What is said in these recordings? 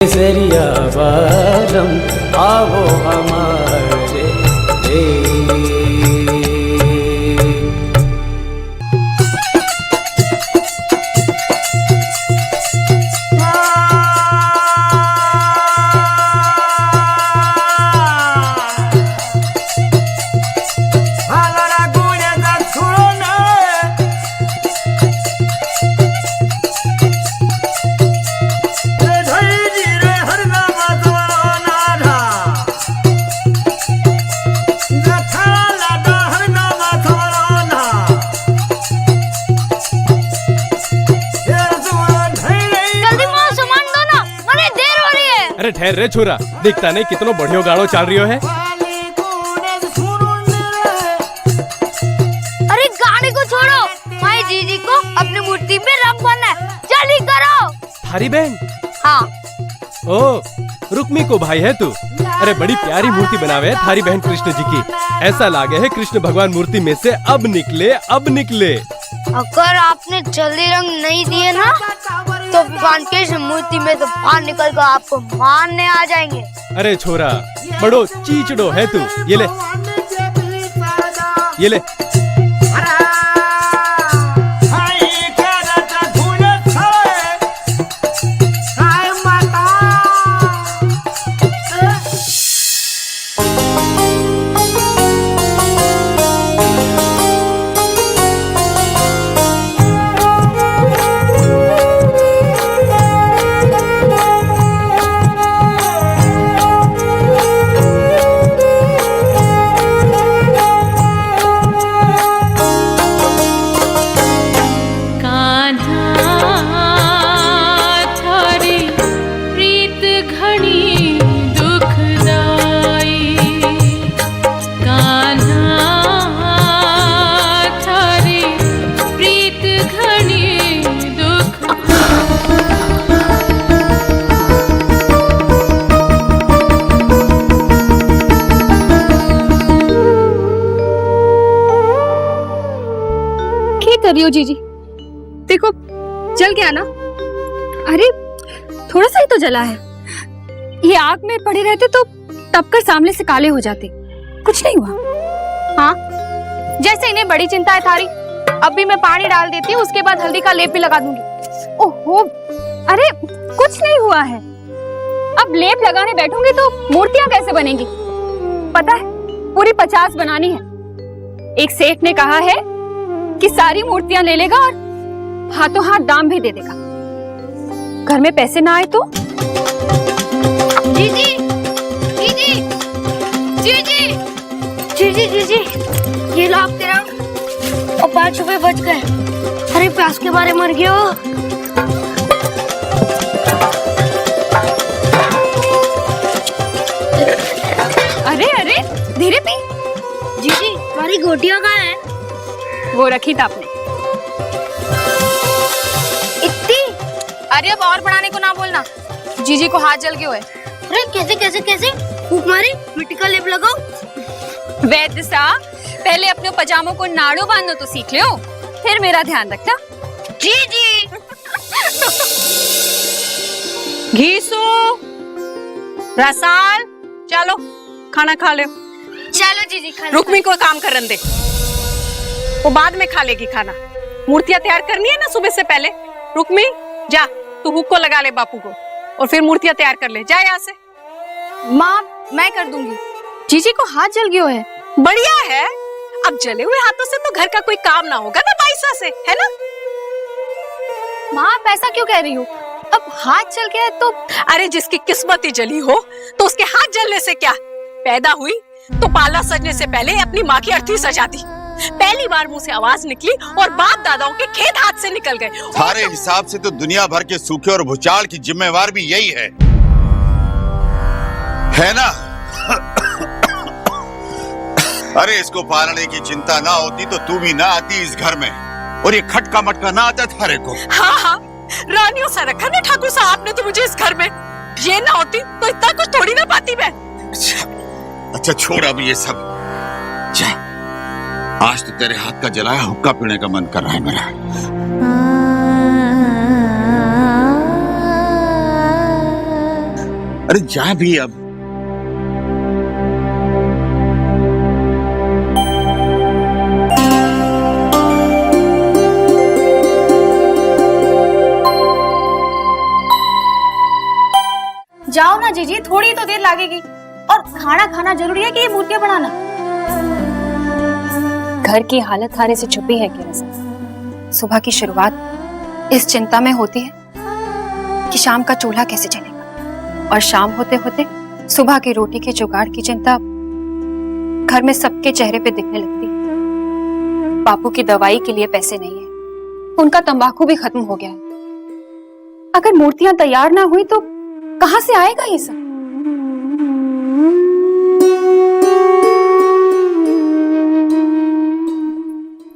केसरिया बालम आओ हमारे देश। अरे ठहर रे छोरा, दिखता नहीं कितनो बढ़िया गाड़ो चल रही है। अरे गाने को छोड़ो, माई जीजी को अपनी मूर्ति में रंग भरना है, जल्दी करो। थारी बहन? हाँ। ओ, रुक्मी को भाई है तू? अरे बड़ी प्यारी मूर्ति बनावे है थारी बहन कृष्ण जी की। ऐसा लागे है कृष्ण भगवान मूर्ति में से अब निकले। अगर आपने जल्दी रंग नहीं दिए ना, तो भगवान कृष्ण मूर्ति में से बाहर निकल कर आपको मारने आ जाएंगे। अरे छोरा, बड़ो चीचड़ो है तू। ये ले। करियो जीजी, देखो जल गया ना। अरे थोड़ा सा ही तो जला है, ये आग में पड़े रहते तो तपकर सामने से काले हो जाते। कुछ नहीं हुआ। हाँ, जैसे इन्हें बड़ी चिंता है थारी, अभी मैं पानी डाल देती हूँ, उसके बाद हल्दी का लेप भी लगा दूंगी। ओहो, अरे कुछ नहीं हुआ है। अब लेप लगाने बैठूंगी तो मूर्तियां कैसे बनेंगी? पता है, पूरी 50 बनानी है। एक सेठ ने कहा है कि सारी मूर्तियां ले लेगा और हाथों हाथ दाम भी दे देगा। घर में पैसे ना आए तो? जीजी, जीजी, जीजी, जीजी, जीजी, ये लो आपके रंग और 5 रुपए बच गए। अरे प्यास के मारे मर गए हो। अरे अरे धीरे पी। जीजी, हमारी गोटियां कहाँ हैं? वो रखी था आपने। इतनी? अरे अब और बढ़ाने को ना बोलना, जीजी को हाथ जल गए हुए। अरे कैसे कैसे कैसे? फूंक मारी, मिट्टी का लेप लगाओ। वैद्य साहब, पहले अपने पजामों को नाड़ू बांधना तो सीख लो, फिर मेरा ध्यान रखना। जी जी। घीसू, रसाल, चलो खाना खा लो। चलो जीजी, खा लो। रुक्मी को काम करने दे, वो बाद में खा लेगी खाना। मूर्तियां तैयार करनी है ना सुबह से पहले। रुक्मी जा, तू हुक को लगा ले बापू को और फिर मूर्तियां तैयार कर ले। जा यहाँ से। माँ मैं कर दूंगी, जीजी को हाथ जल गए है। बढ़िया है, अब जले हुए हाथों से तो घर का कोई काम ना होगा ना बाईसा से, है ना? माँ आप ऐसा क्यों कह रही हो? अब हाथ जल गया है तो? अरे जिसकी किस्मत ही जली हो तो उसके हाथ जलने से क्या? पैदा हुई तो पाला सजने से पहले अपनी माँ की अर्थी सजा दी। पहली बार मुंह से आवाज निकली और बाप दादाओं के खेत हाथ से निकल गए। सारे हिसाब से तो दुनिया भर के सूखे और भूचाल की जिम्मेवार भी यही है ना? अरे इसको पालने की चिंता ना होती तो तू भी ना आती इस घर में, और ये खटका मटका ना आता थारे को। हाँ हाँ, रानियों सा रखा ना ठाकुर साहब ने तो मुझे इस घर में। ये ना होती तो इतना कुछ थोड़ी ना पाती मैं। अच्छा छोड़ अब ये सब, जा आज तो तेरे हाथ का जलाया हुक्का पीने का मन कर रहा है मेरा। अरे जा भी अब। जाओ ना जीजी, थोड़ी तो देर लगेगी। और खाना खाना जरूरी है कि ये मूर्तियां बनाना? घर की हालत हारे से छुपी है कि रज़ा। सुबह की शुरुआत इस चिंता में होती है कि शाम का चूल्हा कैसे चलेगा, और शाम होते होते सुबह की रोटी के जुगाड़ की चिंता घर में सबके चेहरे पे दिखने लगती है। बापू की दवाई के लिए पैसे नहीं है, उनका तंबाकू भी खत्म हो गया है। अगर मूर्तियां तैयार ना हुई तो कहां से आएगा ये सब?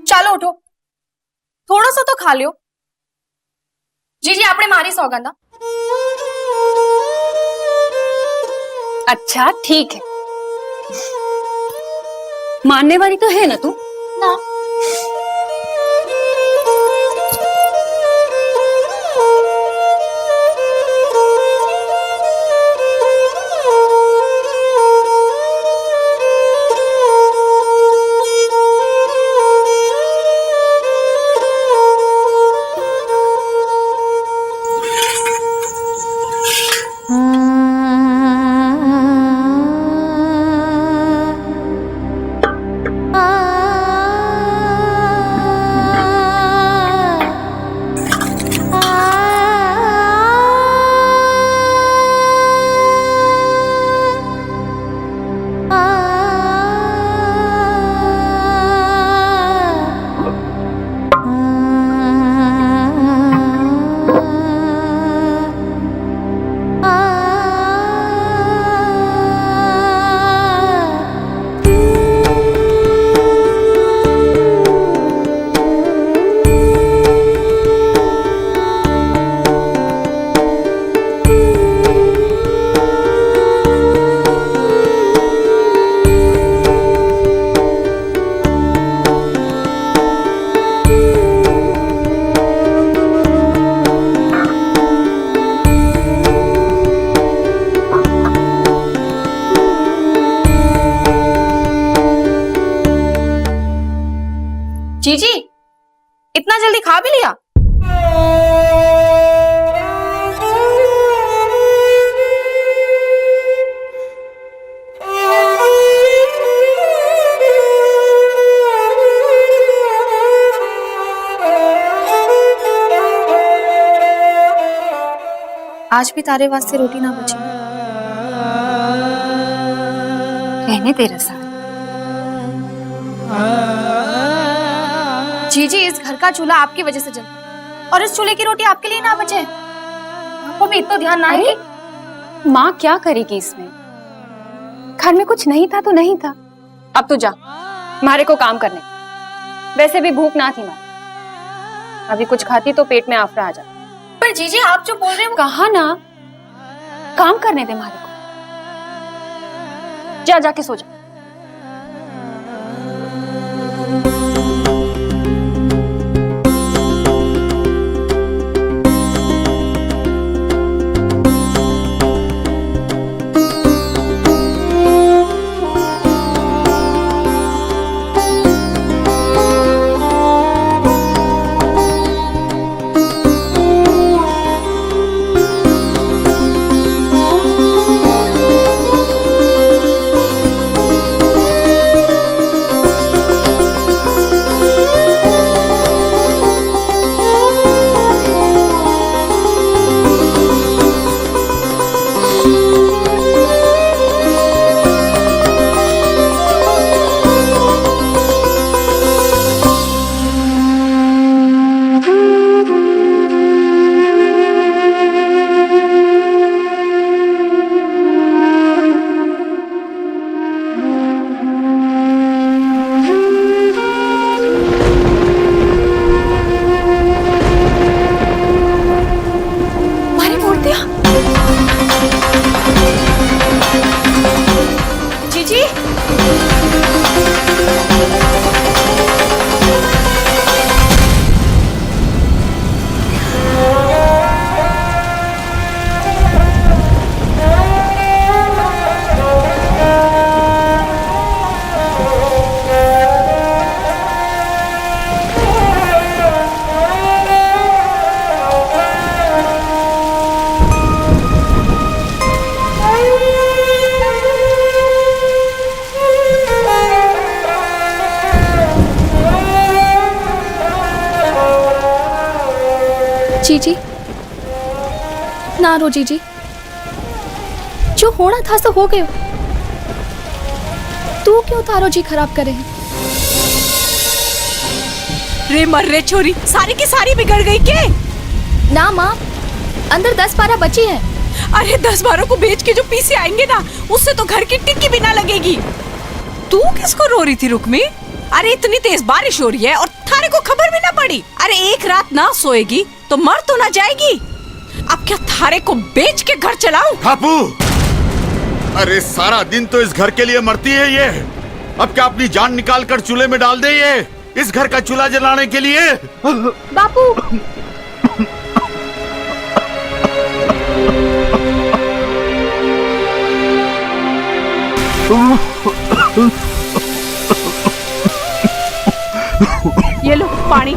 ચાલો ઉઠો, થોડો સો તો ખા લ્યો। જીજી આપણે મારી સોગંદા। अच्छा ठीक है, मानने वाली तो है ना तू? ना जीजी, इतना जल्दी खा भी लिया? आज भी तारे वास्ते रोटी ना बची। रहने दे रज़ा। जीजी, इस घर का चूल्हा आपकी वजह से जलता, और इस चूल्हे की रोटी आपके लिए ना बचे। आपको भी इतना ध्यान ना है कि माँ क्या करेगी इसमें? घर में कुछ नहीं था तो नहीं था। अब तो जा मारे को काम करने। वैसे भी भूख ना थी मारे, अभी कुछ खाती तो पेट में आफरा आ जाता। पर जीजी, आप जो बोल रहे हैं कहा ना काम करने दे मारे को। जा जाके सो जा। ना रो जीजी, जो होना था सो हो गयो। तू क्यों तारो जी खराब करे है? रे मर रे छोरी, सारी की सारी बिगड़ गई के? ना माँ, अंदर 10-12 बची है। अरे 10-12 को बेच के जो पीसे आएंगे ना, उससे तो घर की टिक्की भी ना लगेगी। तू किसको रो रही थी रुक्मी? अरे इतनी तेज बारिश हो रही है और थारे को खबर भी ना पड़ी। अरे एक रात ना सोएगी तो मर तो ना जाएगी। अब क्या थारे को बेच के घर चलाऊं? बापू, अरे सारा दिन तो इस घर के लिए मरती है ये, अब क्या अपनी जान निकाल कर चूल्हे में डाल दे ये, इस घर का चूल्हा जलाने के लिए? बापू, ये लो पानी।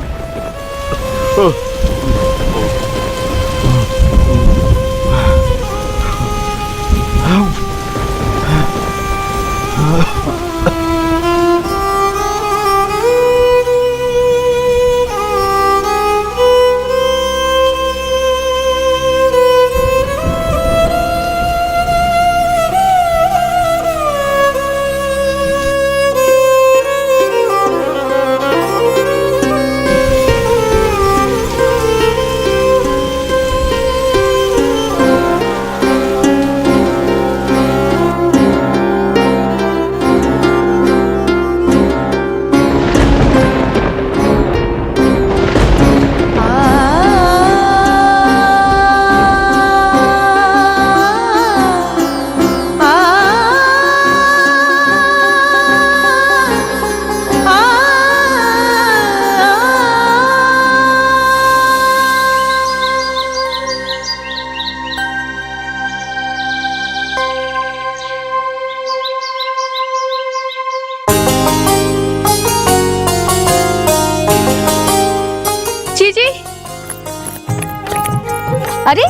अरे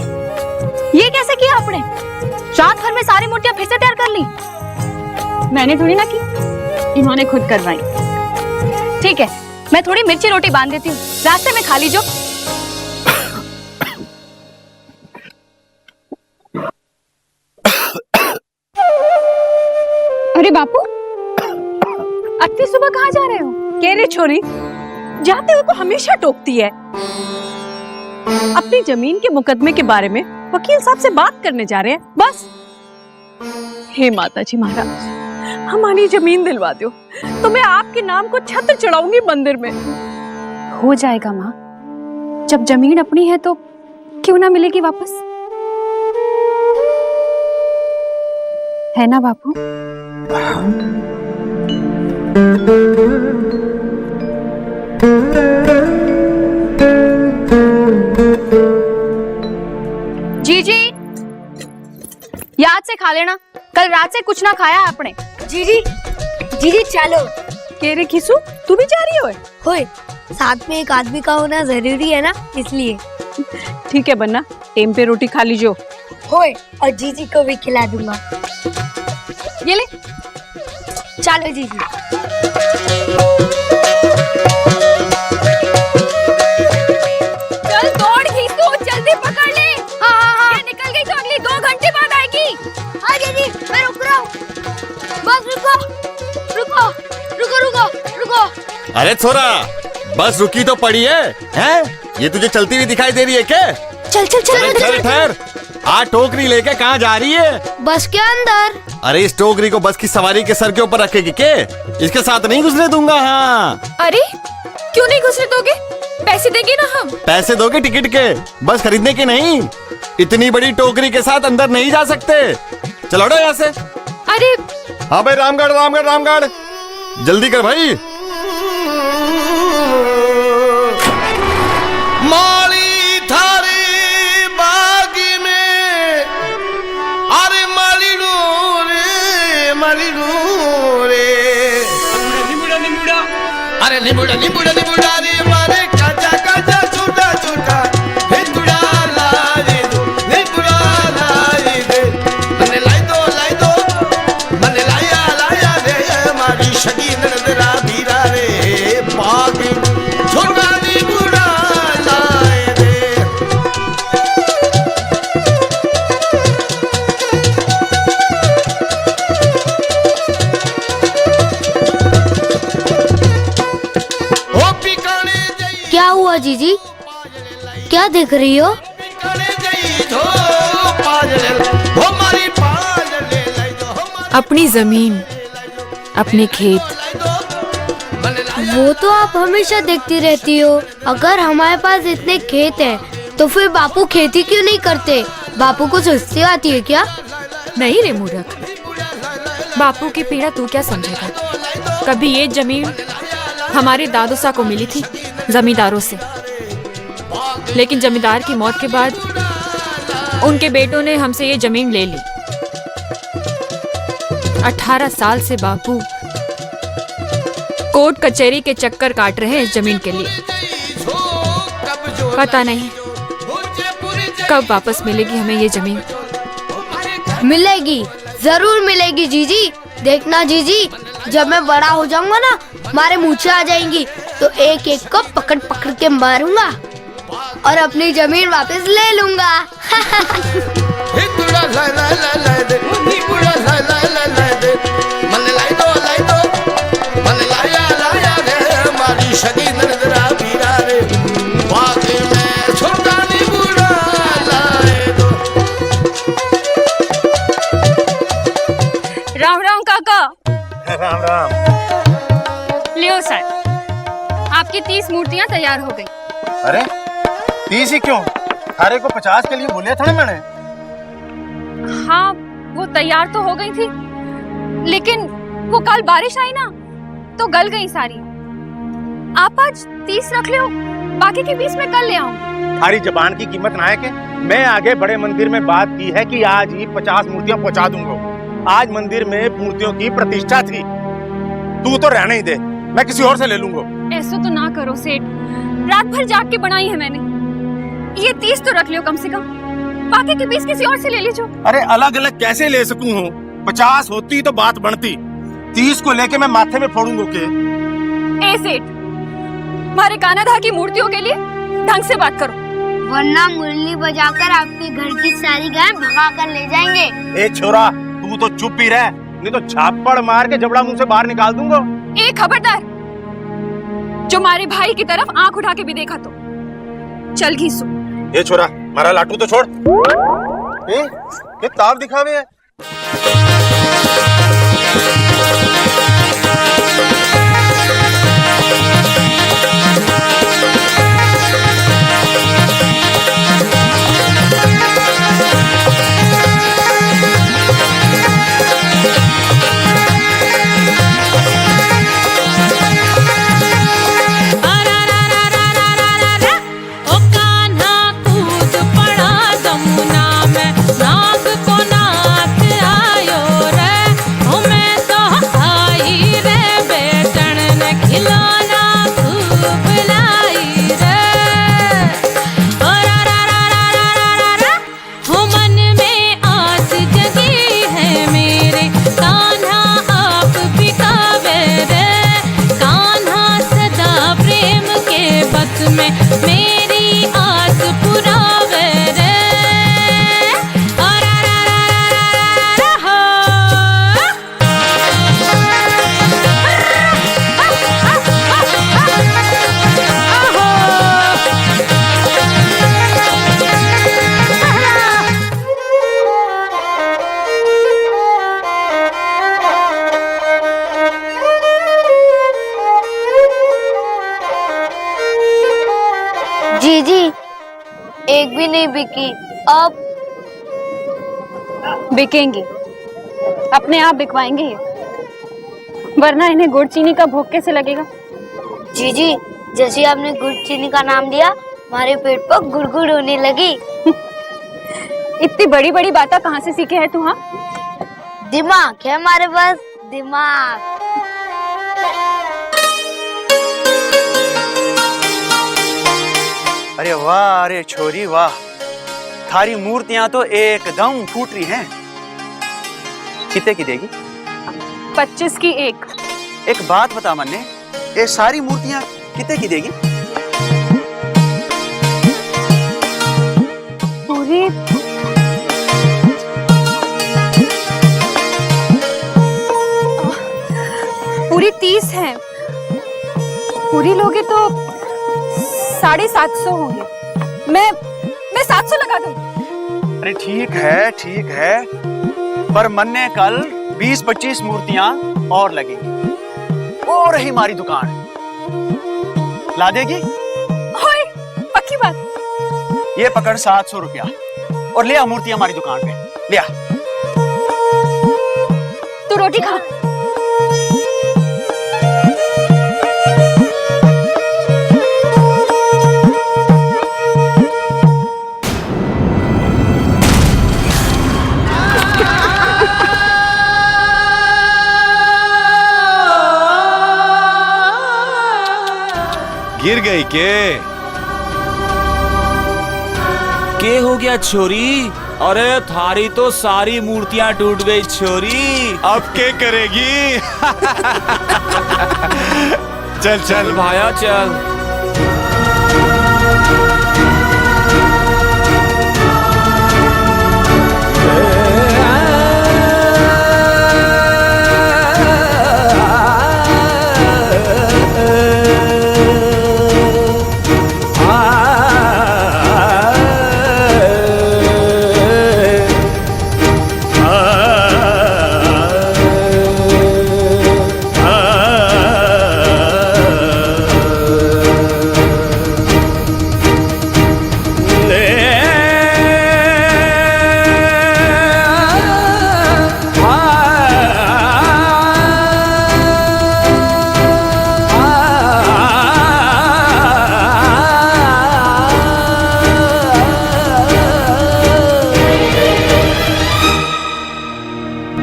ये कैसे किया आपने? रात भर में सारी मूर्तियां फिर से तैयार कर ली? मैंने थोड़ी ना की, इन्होंने खुद करवाई। ठीक है, मैं थोड़ी मिर्ची रोटी बांध देती हूँ, रास्ते में खा लीजो। अरे बापू, इतनी सुबह कहाँ जा रहे हो? कह रे छोरी, जाते हुए को हमेशा टोकती है। अपनी जमीन के मुकदमे के बारे में वकील साहब से बात करने जा रहे हैं बस। हे माता जी महाराज, हमारी जमीन दिलवा दो तो मैं आपके नाम को छत्र चढ़ाऊंगी मंदिर में। हो जाएगा माँ, जब जमीन अपनी है तो क्यों ना मिलेगी वापस, है ना बापू? जीजी, याद से खा लेना, कल रात से कुछ ना खाया आपने। जीजी, जीजी चलो। कह रे खिसू, तू भी जा रही हो? होए, साथ में एक आदमी का होना जरूरी है ना, इसलिए। ठीक है बन्ना, टेम पे रोटी खा लीजिए। होए, और जीजी को भी खिला दूंगा। ये ले। चलो जीजी। चल दौड़ खींचो, जल्दी पकड़ ले। हाँ, ये निकल गई तो अगली 2 घंटे बाद आएगी। हाँ जीजी, मैं रुक रहा हूँ। बस रुको, रुको, रुको, रुको, रुको। अरे छोरा, बस रुकी तो पड़ी है, हैं? ये तुझे चलती हुई दिखाई दे रही है क्या? चल चल चल। ठहर ठहर, आ टोकरी लेके कहाँ जा रही है? बस के अंदर। अरे इस टोकरी को बस की सवारी के सर के ऊपर रखेगी के? इसके साथ नहीं घुसने दूंगा। हाँ, अरे क्यों नहीं घुसने दोगे? पैसे देंगे ना हम। पैसे दोगे टिकट के, बस खरीदने के नहीं। इतनी बड़ी टोकरी के साथ अंदर नहीं जा सकते। चलो हटो यहाँ से। अरे हाँ भाई, रामगढ़ रामगढ़ रामगढ़, जल्दी कर भाई। माली थारी बागी में, अरे माली रे, माली रे। अरे निबुड़ा निबुड़ा निबुड़ा रे, मारे काचा काचा छोटा छोटा, हिंदुड़ा लाई दो, हिंदुड़ा लाई दे। मने लाई दो, मने लाया लाया रे, मारी शगी नंदरा धीरा रे, बागी छोटा निबुड़ा लाए दे। जीजी, क्या देख रही हो? अपनी जमीन, अपने खेत। वो तो आप हमेशा देखती रहती हो। अगर हमारे पास इतने खेत हैं, तो फिर बापू खेती क्यों नहीं करते? बापू को सुस्ती आती है क्या? नहीं रे मूर्ख, बापू की पीड़ा तू क्या समझेगा। कभी ये जमीन हमारे दादोसा को मिली थी जमींदारों से, लेकिन जमींदार की मौत के बाद उनके बेटों ने हमसे ये जमीन ले ली। 18 साल से बापू कोर्ट कचहरी के चक्कर काट रहे हैं इस जमीन के लिए। पता नहीं कब वापस मिलेगी हमें ये जमीन। मिलेगी, जरूर मिलेगी जीजी। देखना जीजी, जब मैं बड़ा हो जाऊंगा ना, हमारे मूछें आ जाएंगी तो एक एक को पकड़ पकड़ के मारूंगा और अपनी जमीन वापस ले लूंगा। राम राम काका। राम राम। लियो सर, आपकी 30 मूर्तियां तैयार हो गई। अरे 30 ही क्यों? अरे को 50 के लिए बोले थे ना मैंने। हाँ, वो तैयार तो हो गई थी, लेकिन वो कल बारिश आई ना, तो गल गई सारी। आप आज 30 रख लो, बाकी के 20 में कल ले आऊं। हमारी जबान की कीमत ना है के? मैं आगे बड़े मंदिर में बात की है कि आज ही 50 मूर्तियां पहुंचा दूंगा। आज मंदिर में मूर्तियों की प्रतिष्ठा थी। तू तो रहने ही दे, मैं किसी और से ले लूंगा। ऐसा तो ना करो सेठ, रात भर जाग के बनाई है मैंने। ये 30 तो रख लो कम से कम, बाकी के 20 किसी और से ले लीजिए। अरे अलग अलग कैसे ले सकूं हूँ? 50 होती तो बात बढ़ती, 30 को लेके मैं माथे में फोड़ूंगा के? ए सेठ, हमारे कानाधा की मूर्तियों के लिए ढंग से बात करो, वरना मुरली बजाकर आपके घर की सारी गाय भगा कर ले जाएंगे। ए छोरा, तू तो चुप ही रह, नहीं तो झापड़ मार के जबड़ा मुंह से बाहर निकाल दूंगा। ए खबरदार, जो हमारे भाई की तरफ आंख उठा के भी देखा तो चल घीसू। ए छोरा, मारा लाटू तो छोड़। ये ताव दिखावे है। जीजी, एक भी नहीं बिकी। अब बिकेंगी, अपने आप बिकवाएंगे ये, वरना इन्हें गुड़ चीनी का भोग कैसे लगेगा। जीजी, जैसे आपने गुड़ चीनी का नाम लिया, हमारे पेट पर गुड़गुड़ होने लगी। इतनी बड़ी बड़ी बातें कहाँ से सीखे है तू? हाँ, दिमाग है हमारे पास, दिमाग। अरे वाह, अरे छोरी वाह, थारी मूर्तियां तो एकदम फूट रही हैं। कितने की देगी? 25 की एक। एक बात बता मन्ने, ये सारी मूर्तियां कितने की देगी? पूरी पूरी 30 है। पूरी लोगे तो 750 होंगे। मैं 700 लगा दूं। अरे ठीक है, पर मन्ने कल 20-25 मूर्तियां और लगेंगी। और रही हमारी दुकान, ला देगी? ओए, पक्की बात। ये पकड़ 700 रुपया और ले आ मूर्तियां हमारी दुकान पे, ले आ। तू रोटी खा। गिर गई के हो गया छोरी? अरे थारी तो सारी मूर्तियां टूट गई छोरी। अब क्या करेगी? चल चल भाया चल।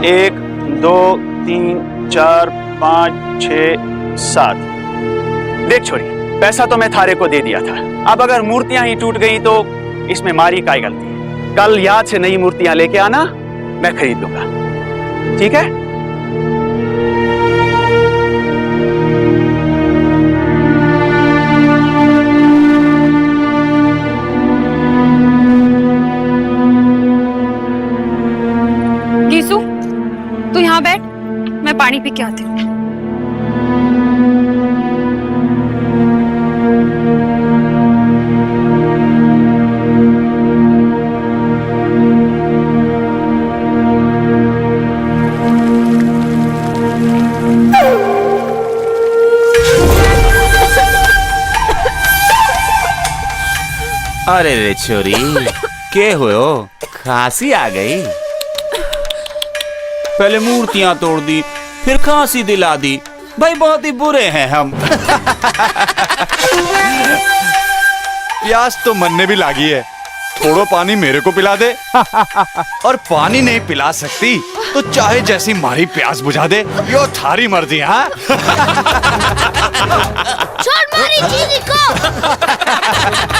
एक, दो, तीन, चार, 5, 6, 7। देख छोरी, पैसा तो मैं थारे को दे दिया था। अब अगर मूर्तियां ही टूट गई तो इसमें मारी काय गलती है। कल याद से नई मूर्तियां लेके आना, मैं खरीद दूंगा, ठीक है? गीसू, तू यहाँ बैठ, मैं पानी पी के आती हूँ। अरे रे छोरी, के हो? खांसी आ गई? पहले मूर्तियां तोड़ दी, फिर खांसी दिला दी। भाई बहुत ही बुरे हैं हम। प्यास तो मन ने भी लागी है, थोड़ा पानी मेरे को पिला दे। और पानी नहीं पिला सकती तो चाहे जैसी मारी प्यास बुझा दे, यो थारी मर्जी। हाँ छोड़ मारी चीनी को।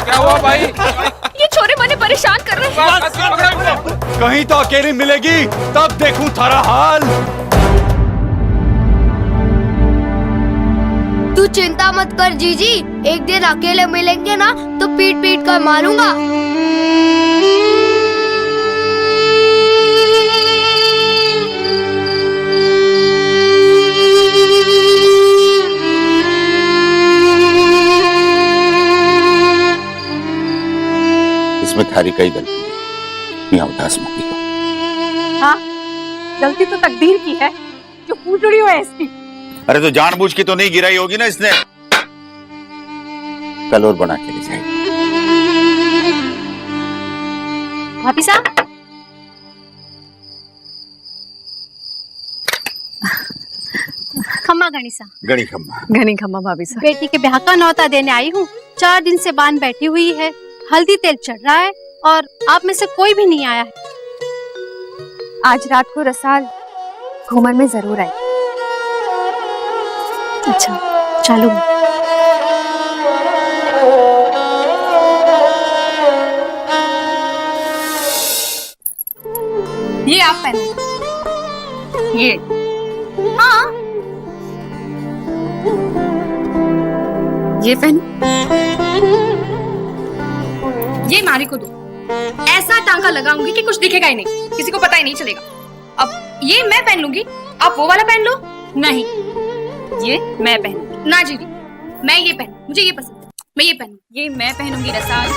क्या हुआ भाई? ये छोरे मने परेशान कर रहे हैं। कहीं तो अकेली मिलेगी तब देखूं थारा हाल। तू चिंता मत कर जीजी, एक दिन अकेले मिलेंगे ना तो पीट पीट कर मारूंगा। इसमें थारी कई गलती है, यहाँ उदास मत हो। हाँ, गलती तो तकदीर की है जो फूटड़ी है इसकी। अरे तो जानबूझ के तो नहीं गिराई होगी ना इसने। कल और बना के ले जाएगी। भाभी साहब, खम्मा गणिसा। गणी खम्मा। घनी खम्मा भाभी साहब। बेटी के ब्याह का न्योता देने आई हूँ। 4 दिन से बांध बैठी हुई है, हल्दी तेल चढ़ रहा है और आप में से कोई भी नहीं आया है। आज रात को रसाल घूमर में जरूर आई। अच्छा, चलो। ये आप पहनो। ये हाँ, ये पहनो। ये मारी को दो। ऐसा टांका लगाऊंगी कि कुछ दिखेगा ही नहीं, किसी को पता ही नहीं चलेगा। अब ये मैं पहन लूंगी, आप वो वाला पहन लो। नहीं, ये मैं पहनूंगी। ना जी, मैं ये पहन, मुझे ये पसंद है। मैं ये पहनूं, ये मैं पहनूंगी रसाल।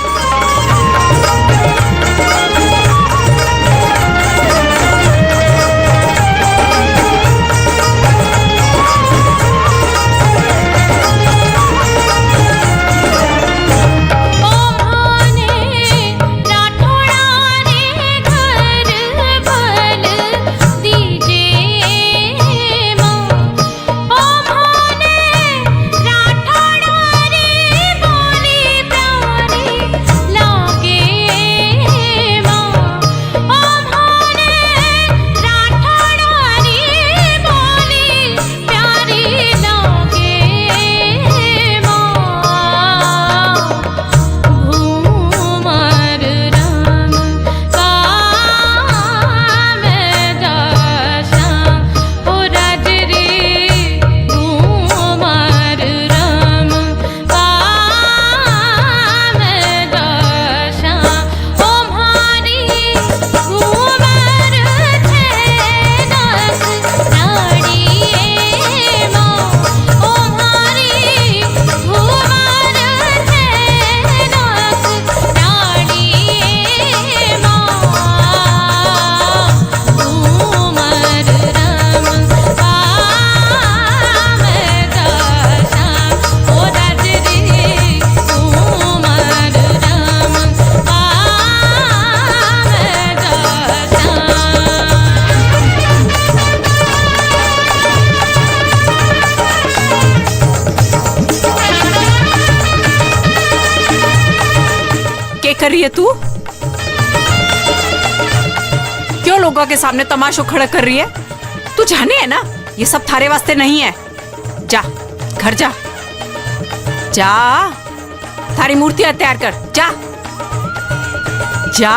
कर रही है तू? क्यों लोगों के सामने तमाशा खड़ा कर रही है? तू जाने है ना ये सब थारे वास्ते नहीं है। जा घर जा, जा थारी मूर्तियां तैयार कर, जा जा।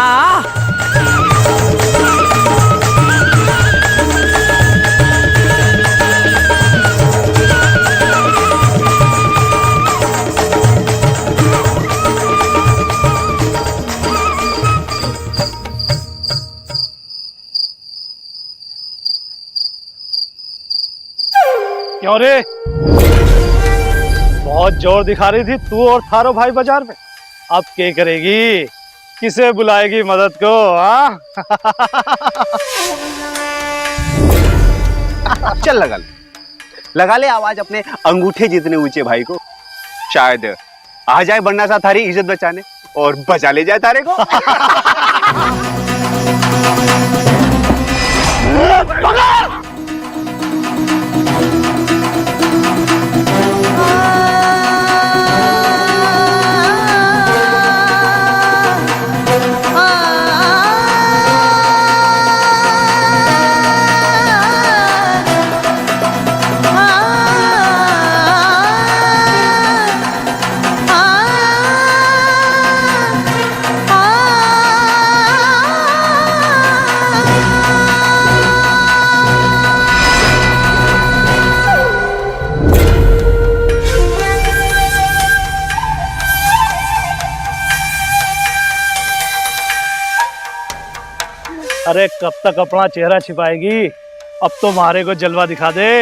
क्यों रे, बहुत जोर दिखा रही थी तू और थारो भाई बाजार में। अब क्या करेगी, किसे बुलाएगी मदद को? चल लगा ले आवाज अपने अंगूठे जितने ऊंचे भाई को, शायद आ जाए बन्ना सा थारी इज्जत बचाने और बचा ले जाए तारे को। अरे कब तक अपना चेहरा छिपाएगी, अब तो मारे को जलवा दिखा दे।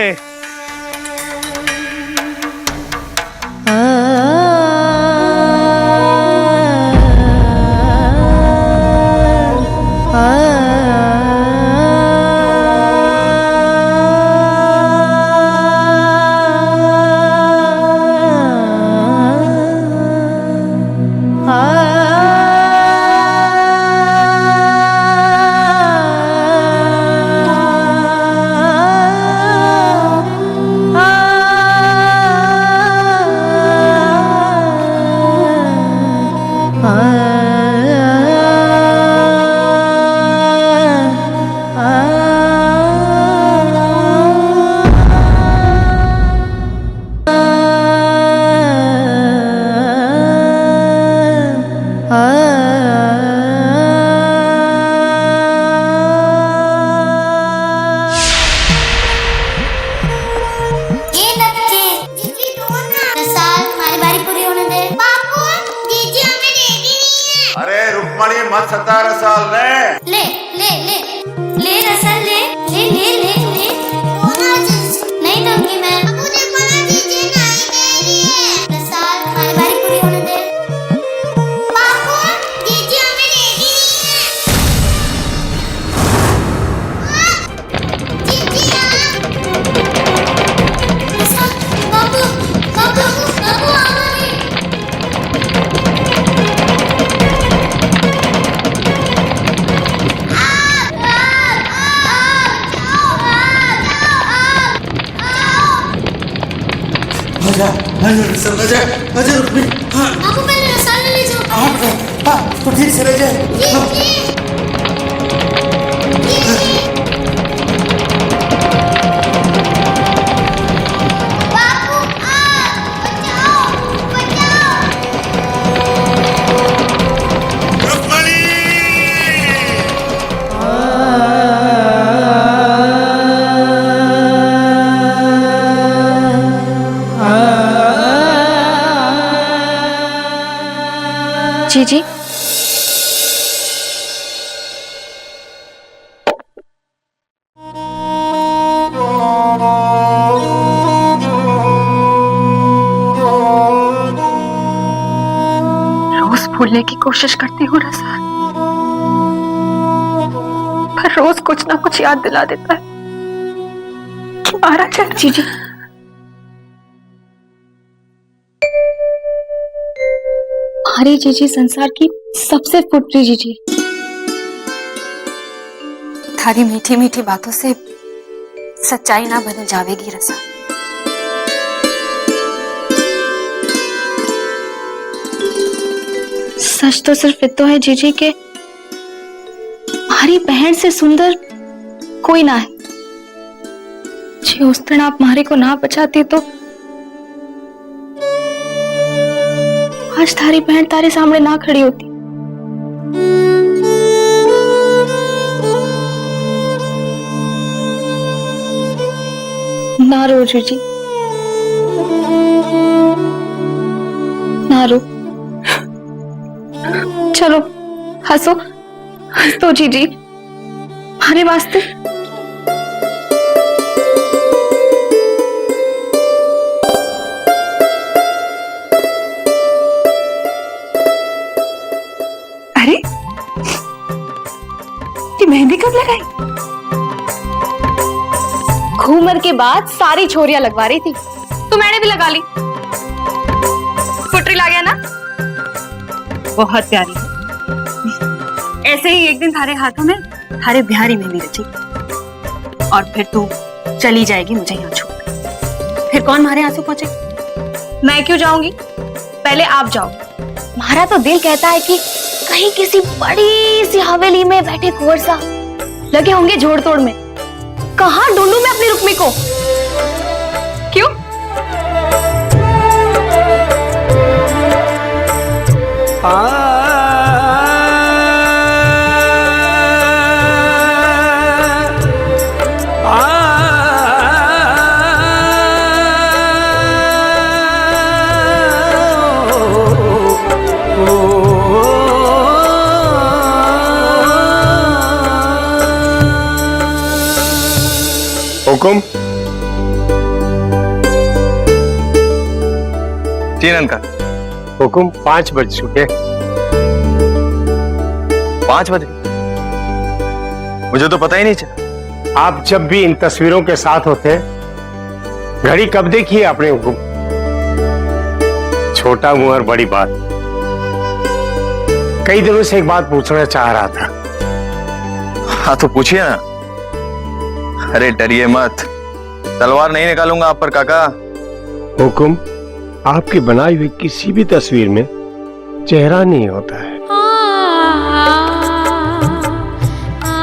मत सता रसाल ले ले ले ले ले रसल ले ले ले ले ले नहीं दूंगी मैं। मुझे मना कीजिए, नहीं दे रही है रसाल, हमारी बारी पूरी होने आजा आजा आजा रुक्मी। हाँ आपको पहले रसाल ले जाओ। हाँ तो ठीक से रह जाए। जी जी रोज भूलने की कोशिश करती हूँ रसा, पर रोज कुछ ना कुछ याद दिला देता है कि मारा चल। जी जी हमारी जीजी संसार की सबसे फुटरी जीजी। थारी मीठी मीठी बातों से सच्चाई ना बदल जावेगी रसा। सच तो सिर्फ इतो है जीजी के हमारी बहन से सुंदर कोई ना है। जी उस दिन आप मारे को ना बचाती तो आज थारी बहन तारे सामने ना खड़ी होती। ना रो जीजी, ना रो। चलो हंसो, हंस दो जीजी हमारे वास्ते। अरे ये मेहंदी कब लगाई? घूमर के बाद सारी छोरियां लगवा रही थी तो मैंने भी लगा ली। फुटरी ला गया ना, बहुत प्यारी। ऐसे ही एक दिन थारे हाथों में थारे बिहारी मेहंदी रचेगी और फिर तू चली जाएगी मुझे यहाँ छोड़। फिर कौन हमारे यहाँ से पहुंचे? मैं क्यों जाऊंगी, पहले आप जाओ। हमारा तो दिल कहता है कि कहीं किसी बड़ी सी हवेली में बैठे कुंवर सा लगे होंगे जोड़ तोड़ में। कहाँ ढूंढूं मैं अपनी रुक्मी को? क्यों? हुकुम। जी ननका। हुकुम 5 बज चुके। 5 बजे? मुझे तो पता ही नहीं चला। आप जब भी इन तस्वीरों के साथ होते घड़ी कब देखी है आपने हुकुम? छोटा मुंह और बड़ी बात। कई दिनों से एक बात पूछना चाह रहा था। हाँ तो पूछिए ना। अरे डरिए मत, तलवार नहीं निकालूंगा आप पर काका। हुकुम, आपकी बनाई हुई किसी भी तस्वीर में चेहरा नहीं होता है।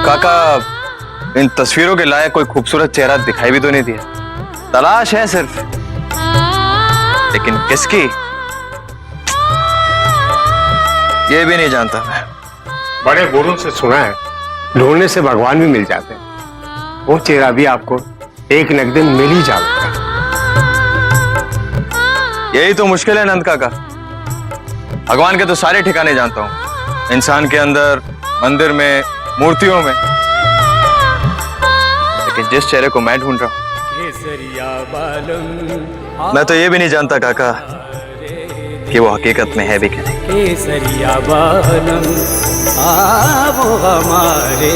काका इन तस्वीरों के लायक कोई खूबसूरत चेहरा दिखाई भी तो नहीं दिया। तलाश है सिर्फ, लेकिन किसकी ये भी नहीं जानता मैं। बड़े बूढ़ों से सुना है ढूंढने से भगवान भी मिल जाते हैं। वो चेहरा भी आपको एक न एक दिन मिल ही जाता है। यही तो मुश्किल है नंद काका। भगवान के तो सारे ठिकाने जानता हूँ, इंसान के अंदर, मंदिर में, मूर्तियों में, लेकिन जिस चेहरे को मैं ढूंढ रहा हूँ मैं तो ये भी नहीं जानता काका कि वो हकीकत में है भी क्या नहीं। केसरिया बालम आवो हमारे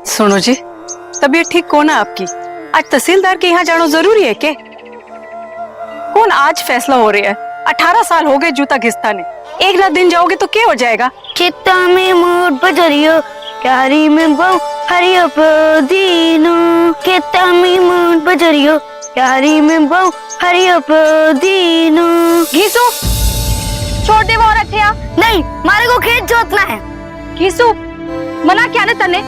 सुनो जी, तबीयत ठीक कौन है आपकी? आज तहसीलदार के यहाँ जाना जरूरी है क्या? कौन आज फैसला हो रहा है? 18 साल हो गए जूता घिसता ने। एक रात दिन जाओगे तो क्या हो जाएगा? चित्ता में मोट बजरियो क्यारी में बहु हरियो दीनो, चित्ता में मोट बजरियो क्यारी में बहु हरियो दीनो। घीसू छोड़ दे वो औरत है। नहीं, मारे को खेत जोतना है। घीसू मना क्या ने तने?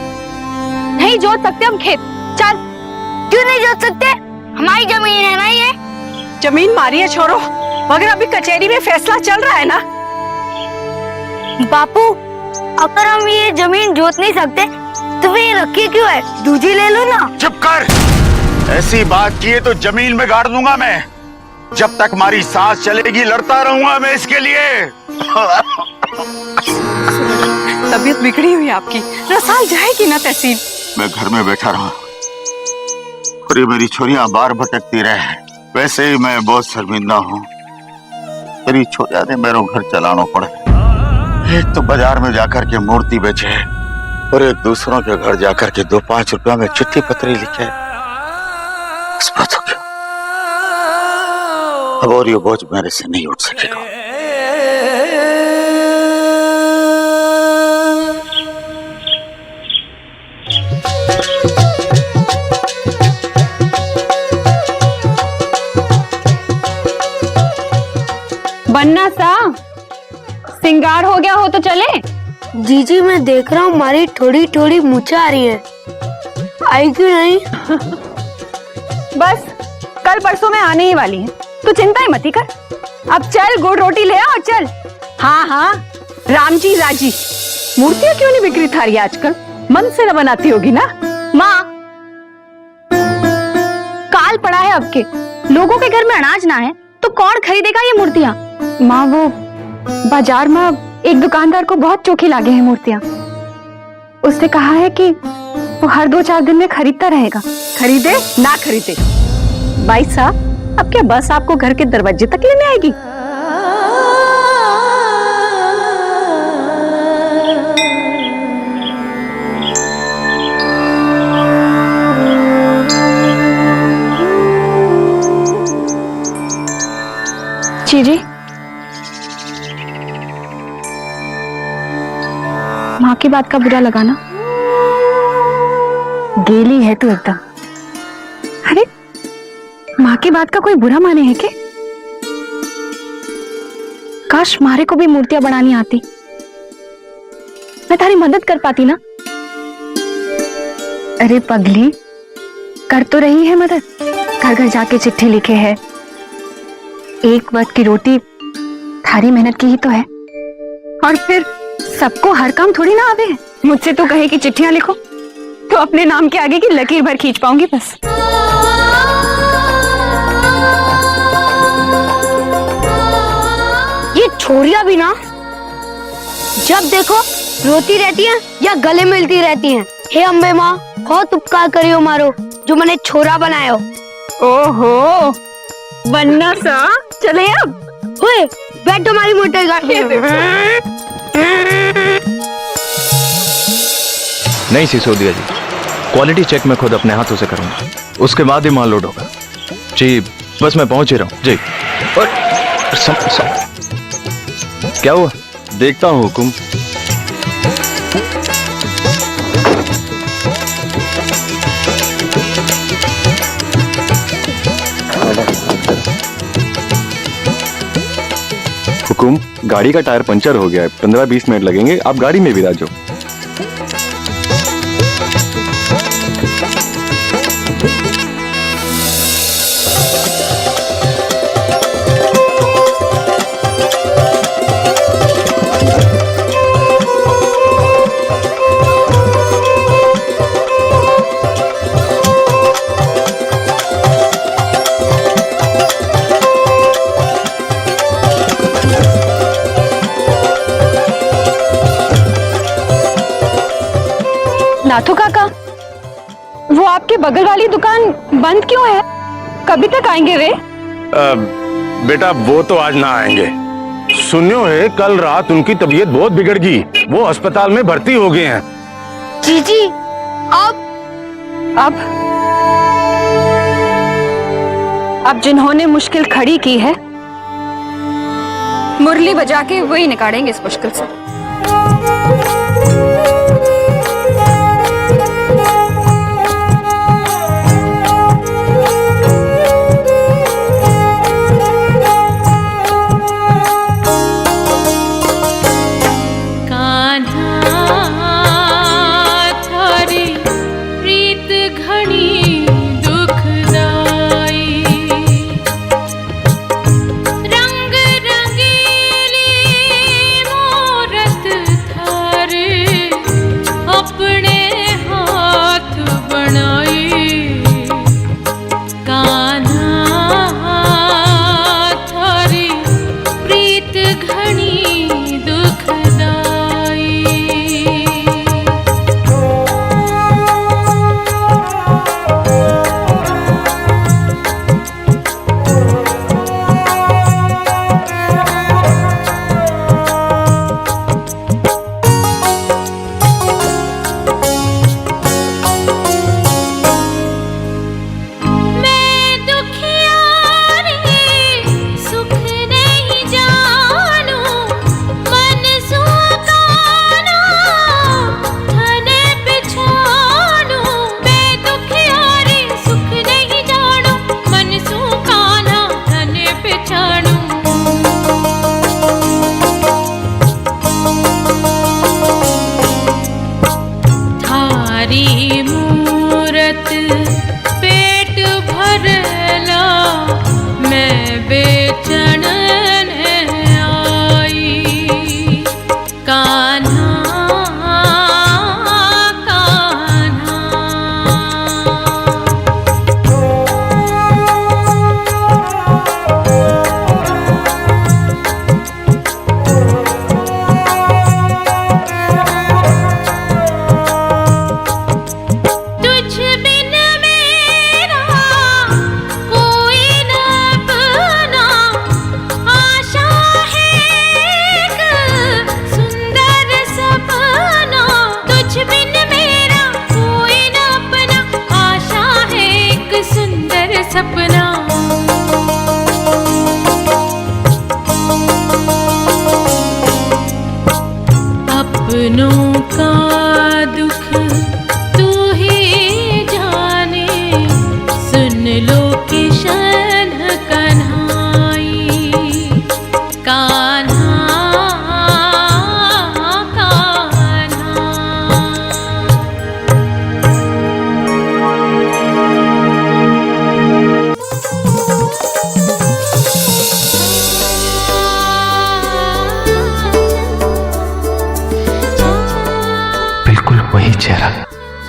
नहीं जोत सकते हम खेत। चल। क्यों नहीं जोत सकते? हमारी जमीन है ना ये। जमीन मारी है छोरो, मगर अभी कचहरी में फैसला चल रहा है ना। बापू, अगर हम ये जमीन जोत नहीं सकते तो फिर रखी क्यों है? दूजी ले लो ना। चुप कर, ऐसी बात की है तो जमीन में गाड़ दूंगा मैं। जब तक हमारी सांस चलेगी लड़ता रहूंगा मैं इसके लिए। तबीयत बिगड़ी हुई आपकी, रसाल जाएगी ना तहसील। मैं घर में बैठा रहा और ये मेरी छोरियां बाहर भटकती रहे। वैसे ही मैं बहुत शर्मिंदा हूँ। मेरी छोरियां ने मेरा घर चलाना पड़े। एक तो बाजार में जाकर के मूर्ति बेचे और एक दूसरों के घर जाकर के 2-5 रुपया में चिट्ठी पत्री लिखे। इस बात को अब और ये बोझ मेरे से नहीं उठ सकेगा। बनना सा सिंगार हो गया हो तो चले। जीजी, मैं देख रहा हूँ हमारी थोड़ी थोड़ी मूछें आ रही है। आई क्यों नहीं? बस कल परसों में आने ही वाली है, तू चिंता ही मत ही कर। अब चल गुड़ रोटी ले आओ चल। हाँ हाँ राम जी राजी। मूर्तियाँ क्यों नहीं बिक्री थारी आजकल? मन से न बनाती होगी ना माँ। काल पड़ा है अब के, लोगों के घर में अनाज ना है तो कौन खरीदेगा ये मूर्तियाँ? माँ वो बाजार में एक दुकानदार को बहुत चोखी लागे हैं मूर्तियाँ। उसने कहा है कि वो हर 2-4 दिन में खरीदता रहेगा। खरीदे ना खरीदे भाई साहब, अब क्या बस आपको घर के दरवाजे तक लेने आएगी? जी माँ की बात का बुरा लगा ना? गेली है तू एकदम। अरे माँ की बात का कोई बुरा माने है क्या? काश मारे को भी मूर्तियां बनानी आती, मैं तारी मदद कर पाती ना। अरे पगली, कर तो रही है मदद। घर घर जाके चिट्ठी लिखे है। एक वक्त की रोटी थारी मेहनत की ही तो है। और फिर सबको हर काम थोड़ी ना आवे है। मुझसे तो कहे कि चिट्ठियां लिखो तो अपने नाम के आगे की लकीर भर खींच पाऊंगी बस। ये छोरियां भी ना जब देखो रोती रहती हैं या गले मिलती रहती हैं। हे अम्बे माँ, बहुत उपकार करियो मारो जो मैंने छोरा बनायो। ओहो बनना सा, चले अब। ओए बैठो हमारी मोटर गाड़ी में। नहीं सिसोदिया जी, क्वालिटी चेक मैं खुद अपने हाथों से करूंगा, उसके बाद ही माल लोड होगा। जी बस मैं पहुंच ही रहा हूँ जी। और क्या हुआ? देखता हूँ हुकुम। हुकुम, गाड़ी का टायर पंचर हो गया है, 15-20 मिनट लगेंगे, आप गाड़ी में भी आ जाओ। नाथू काका, वो आपके बगल वाली दुकान बंद क्यों है? कभी तक आएंगे वे? बेटा वो तो आज ना आएंगे। सुनियो है कल रात उनकी तबीयत बहुत बिगड़ गई, वो अस्पताल में भर्ती हो गए हैं। जीजी अब जिन्होंने मुश्किल खड़ी की है मुरली बजा के वही निकालेंगे इस मुश्किल से।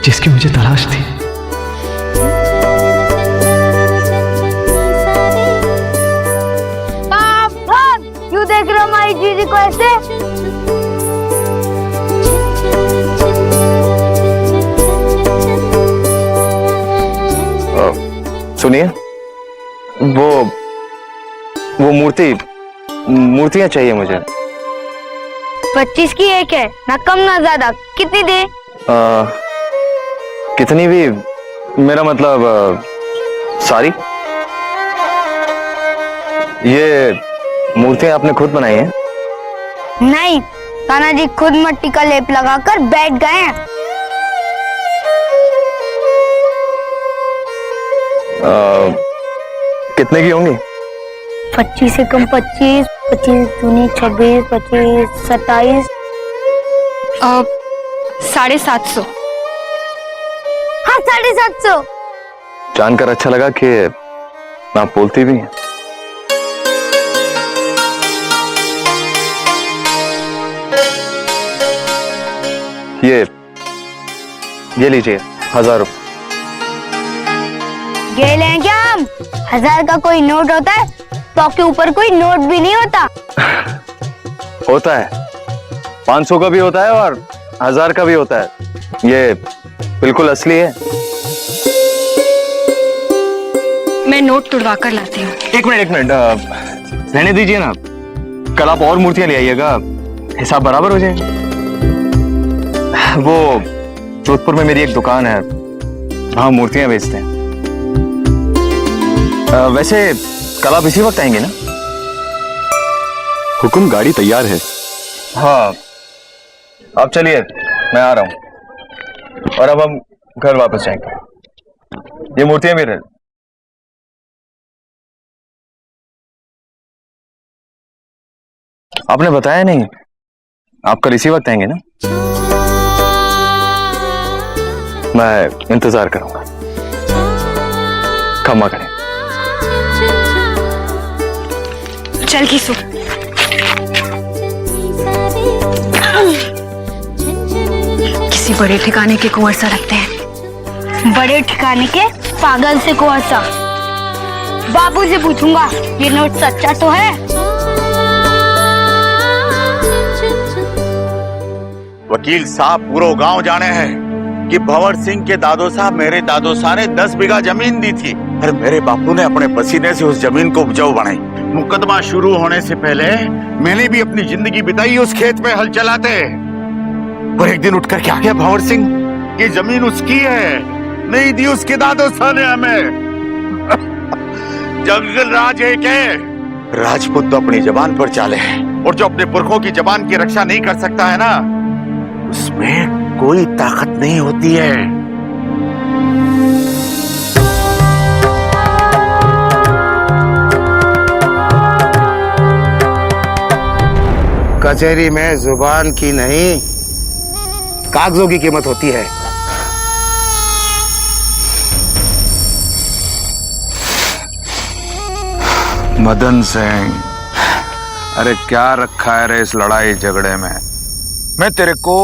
जिसकी मुझे तलाश थी। क्यों देख रहे हो हमारी जीजी को ऐसे? सुनिए, वो मूर्तियां चाहिए मुझे। 25 की एक है, ना कम ना ज्यादा। कितनी दे? कितनी भी, मेरा मतलब सारी। ये मूर्तियां आपने खुद बनाई हैं? नहीं, कान्हा जी खुद मिट्टी का लेप लगाकर बैठ गए हैं। कितने की होंगी? 25 से कम 25, 25 दूनी 26, 25 27। 750। हाँ 750। जानकर अच्छा लगा कि आप बोलती भी हैं। ये लीजिए 1000 रुपये। ये लें क्या हम? 1000 का कोई नोट होता है? तो के ऊपर कोई नोट भी नहीं होता। होता है, 500 का भी होता है और 1000 का भी होता है। ये बिल्कुल असली है। मैं नोट तुड़वा कर लाती हूँ। एक मिनट रहने दीजिए ना, कल आप और मूर्तियां ले आइएगा, हिसाब बराबर हो जाएगा। वो जोधपुर में मेरी एक दुकान है, वहां मूर्तियां बेचते हैं। वैसे कल आप इसी वक्त आएंगे ना? हुकुम, गाड़ी तैयार है। हाँ, अब चलिए, मैं आ रहा हूँ। और अब हम घर वापस जाएंगे। ये मूर्तियां भी रह। आपने बताया नहीं, आप कल इसी वक्त आएंगे ना? मैं इंतजार करूंगा। क्षमा करें। चल घिसो। किसी बड़े ठिकाने के कुंवर सा लगते हैं। बड़े ठिकाने के पागल से कुंवर सा। बाबू से पूछूंगा ये नोट सच्चा तो है। वकील साहब पूरा गांव जाने हैं कि भंवर सिंह के दादो साहब मेरे दादो साहब ने 10 बीघा जमीन दी थी और मेरे बापू ने अपने पसीने से उस जमीन को उपजाऊ बनाई। मुकदमा शुरू होने से पहले मैंने भी अपनी जिंदगी बिताई उस खेत में हल चलाते। और एक दिन उठकर क्या गया भंवर सिंह, ये जमीन उसकी है, नहीं दी उसके दादो साहब ने हमें। जंगल राज एक है, राजपूत तो अपनी जबान पर चाले हैं, और जो अपने पुरखों की जबान की रक्षा नहीं कर सकता है ना, उसमें कोई ताकत नहीं होती है। कचहरी में जुबान की नहीं, कागजों की कीमत होती है। मदन सिंह, अरे क्या रखा है रे इस लड़ाई झगड़े में? मैं तेरे को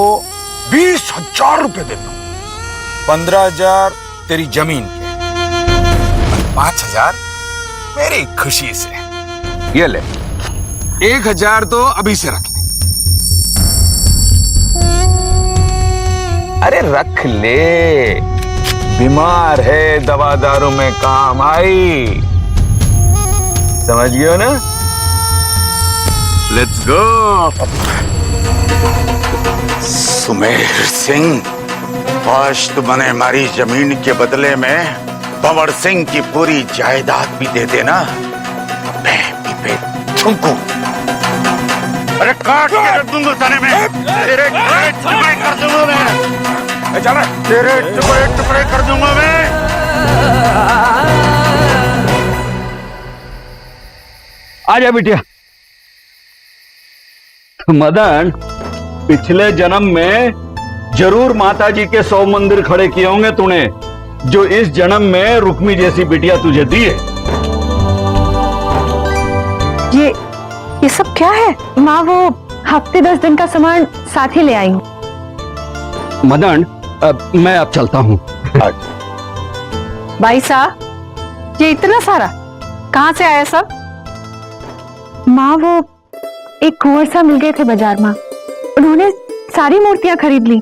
20,000 रुपए देता हूं। 15,000 तेरी जमीन के, 5,000 मेरी खुशी से। ये ले, 1,000 तो अभी से रख ले। अरे रख ले, बीमार है, दवा दारू में काम आई। समझ गयो ना? Let's go. सुमेर सिंह, आज तुमने हमारी जमीन के बदले में भंवर सिंह की पूरी जायदाद भी दे देना, मैं भी पे तुमको अरे काट के रख दूंगा तने में, तेरे टुकड़े टुकड़े कर दूंगा मैं। चल, तेरे टुकड़े टुकड़े कर दूंगा मैं। आजा बिटिया। मदन, पिछले जन्म में जरूर माताजी के 100 मंदिर खड़े किए होंगे तूने, जो इस जन्म में रुक्मी जैसी बिटिया तुझे दी है। ये सब क्या है? माँ, वो हफ्ते 10 दिन का सामान साथ ही ले आई हूँ। मदन, मैं अब चलता हूँ। भाई साहब, ये इतना सारा कहाँ से आया सब? माँ, वो एक कुंवर सा मिल गए थे बाजार में, उन्होंने सारी मूर्तियां खरीद ली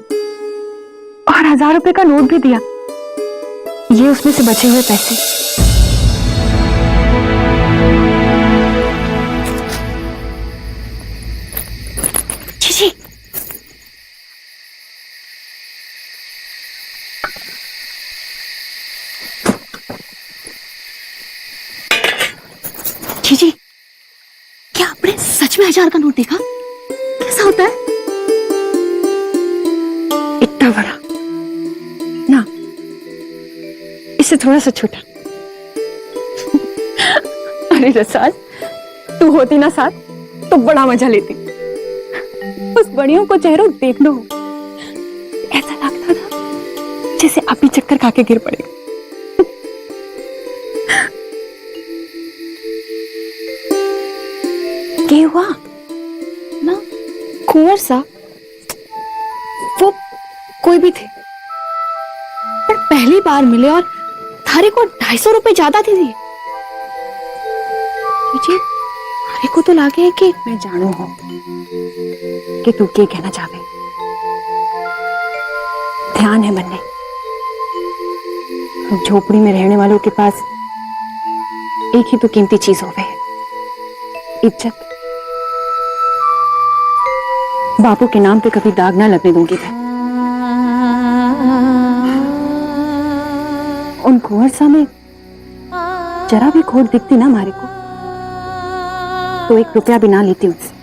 और 1,000 रुपए का नोट भी दिया। ये उसमें से बचे हुए पैसे। जी जी, क्या आपने सच में 1,000 का नोट देखा? कैसा होता है? इतना बड़ा ना, इससे थोड़ा सा छोटा। अरे रसाल, तू होती ना साथ तो बड़ा मजा लेती। उस बड़ियों को चेहरों देख लो, ऐसा लगता था जैसे अभी चक्कर खा के गिर पड़े। क्या हुआ ना? कुंवर सा वो कोई भी थे, पर पहली बार मिले और थारे को 250 रुपए ज्यादा दे दिए। जी, थारे को तो लागे है कि मैं जानू हूं कि तू क्या कहना चाहे। ध्यान है बनने, झोपड़ी में रहने वालों के पास एक ही तो कीमती चीज हो गई, इज्जत। बापू के नाम पे कभी दाग ना लगने दूंगी मैं। उन कुंवर सा में जरा भी खोट दिखती ना हमारे को, तो 1 रुपया भी ना लेती उनसे।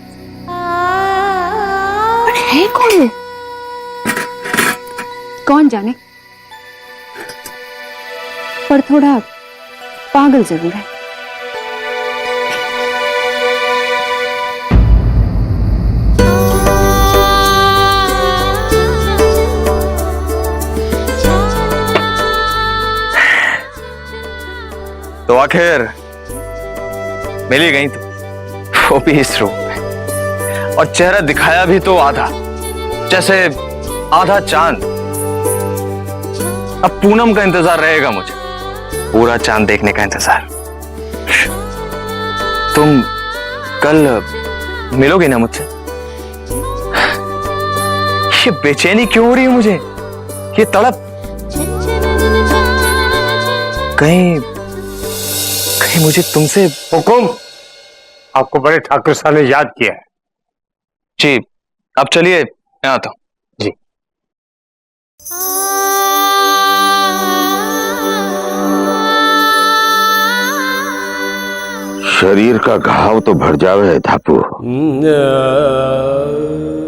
है कौन वो? कौन जाने, पर थोड़ा पागल जरूर है। तो आखिर मिल ही गई, तो वो भी इस रूम में, और चेहरा दिखाया भी तो आधा, जैसे आधा चांद। अब पूनम का इंतजार रहेगा मुझे, पूरा चांद देखने का इंतजार। तुम कल मिलोगे ना मुझसे? ये बेचैनी क्यों हो रही है मुझे, ये तड़प? कहीं मुझे तुमसे। हुकुम, आपको बड़े ठाकुर साहब ने याद किया है। जी, अब चलिए, मैं आता हूं। जी। शरीर का घाव तो भर जावे धापू,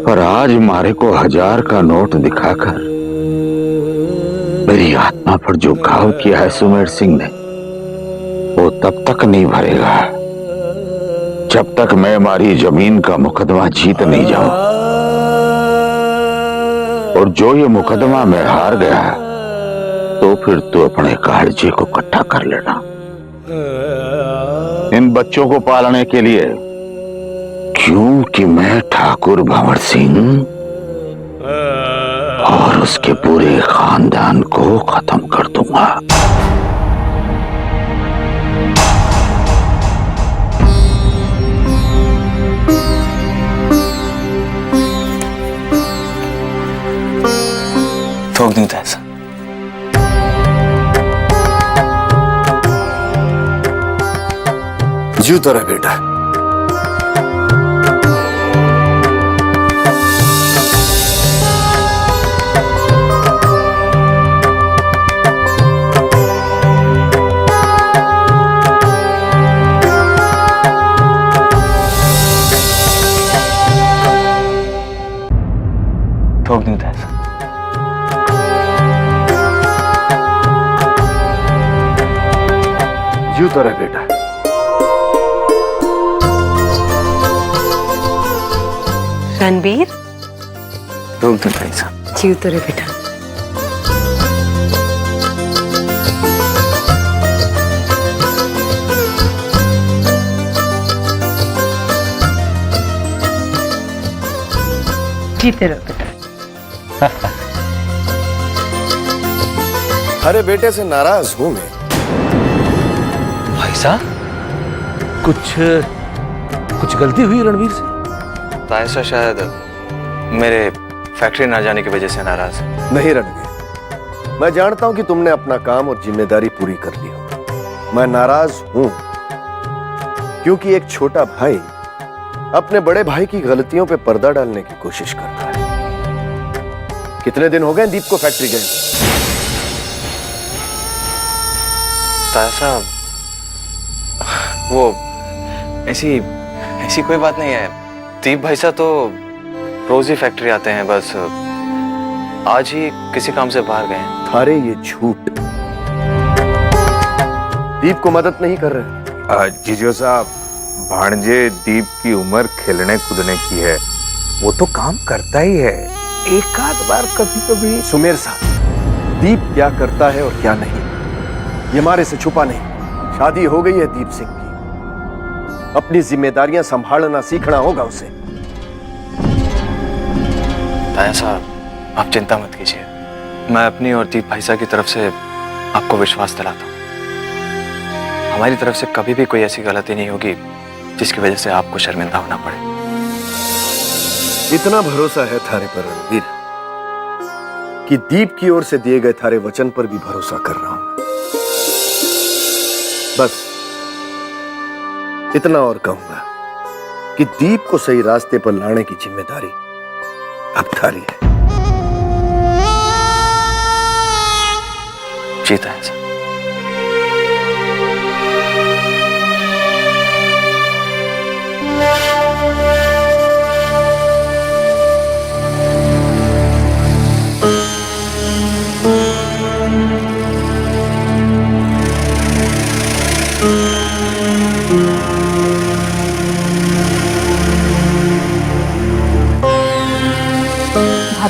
पर आज मारे को 1000 का नोट दिखाकर मेरी आत्मा पर जो घाव किया है सुमेर सिंह ने, वो तब तक नहीं भरेगा जब तक मैं मारी जमीन का मुकदमा जीत नहीं जाऊं। और जो ये मुकदमा में हार गया तो फिर तू अपने कालजे को इकट्ठा कर लेना। इन बच्चों को पालने के लिए, क्योंकि मैं ठाकुर भंवर सिंह और उसके पूरे खानदान को खत्म कर दूंगा। ठोक दूं तो ऐसा? जीव तो रहे बेटा। ठोक दूं तो ऐसा? जीव तो रहे बेटा। रणबीर, ठोक दूं तो ऐसा? जीव तो रे बेटा। जीते रहो बेटा। अरे बेटे से नाराज हूं मैं। भाई साहब, कुछ गलती हुई रणवीर से? तायसा शायद मेरे फैक्ट्री ना जाने की वजह से नाराज है। नहीं रणवीर, मैं जानता हूं कि तुमने अपना काम और जिम्मेदारी पूरी कर ली हो। मैं नाराज हूं क्योंकि एक छोटा भाई अपने बड़े भाई की गलतियों पे पर्दा डालने की कोशिश कर रहा है। कितने दिन हो गए दीप को फैक्ट्री गए? तायसा, वो ऐसी कोई बात नहीं है। दीप भाई साहब तो रोज ही फैक्ट्री आते हैं, बस आज ही किसी काम से बाहर गए हैं। थारे ये झूठ, दीप को मदद नहीं कर रहे। जीजो साहब, भांजे दीप की उम्र खेलने कूदने की है, वो तो काम करता ही है, एक आध बार कभी कभी। सुमेर साहब, दीप क्या करता है और क्या नहीं, ये हमारे से छुपा नहीं। शादी हो गई है दीप सिंह की, अपनी जिम्मेदारियां संभालना सीखना होगा उसे। ताया साहब, आप चिंता मत कीजिए, मैं अपनी और दीप भाई साहब की तरफ से आपको विश्वास दिलाता हूँ। हमारी तरफ से कभी भी कोई ऐसी गलती नहीं होगी जिसकी वजह से आपको शर्मिंदा होना पड़े। इतना भरोसा है थारे पर रणवीर कि दीप की ओर से दिए गए थारे वचन पर भी भरोसा कर रहा हूं। बस इतना और कहूंगा कि दीप को सही रास्ते पर लाने की जिम्मेदारी अब थारी है। जीता है सर।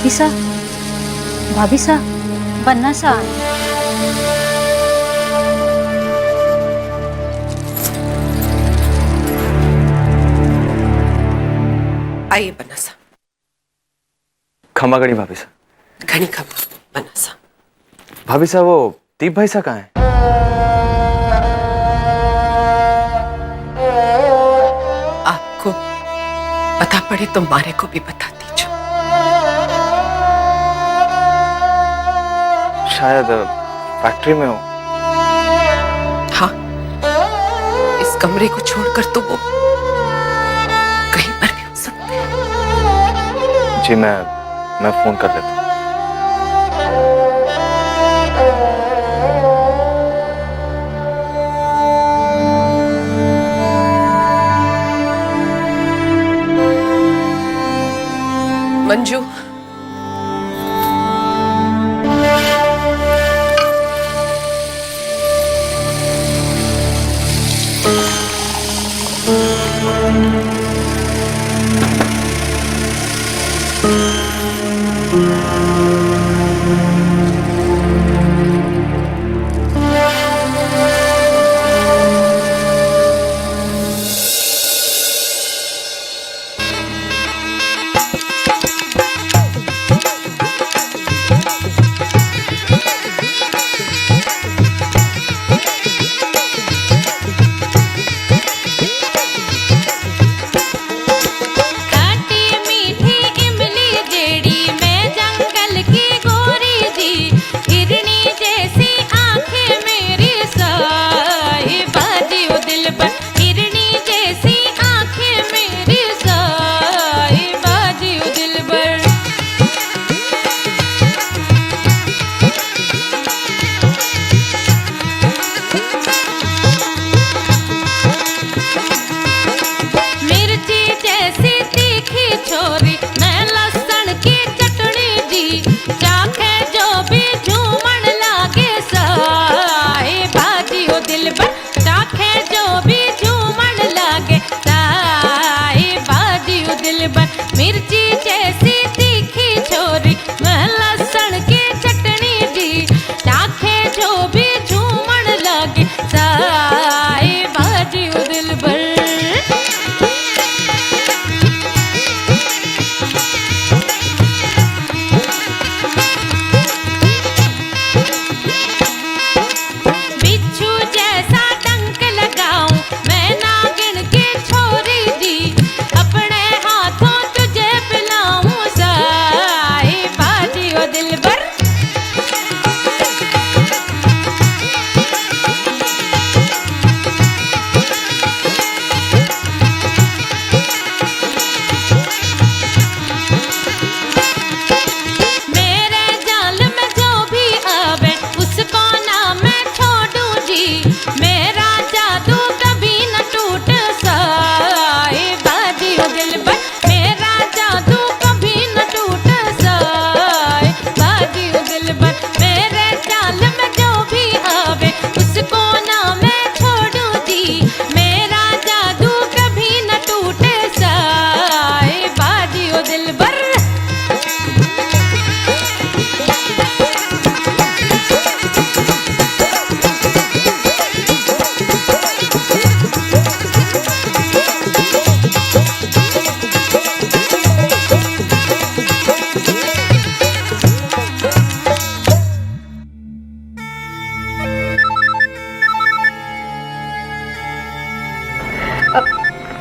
भाभी सा बन्ना सा आए। आइए बन्ना सा। खमा गणी भाभी सा। घनी खमा बन्ना सा। भाभी सा वो दीप भाई सा कहाँ है? आपको पता पड़े तो मारे को भी बता दीजिए। शायद फैक्ट्री में हो। हाँ, इस कमरे को छोड़कर तो वो कहीं पर भी हो सकते हैं। जी मैं फोन कर लेता हूँ। मंजू,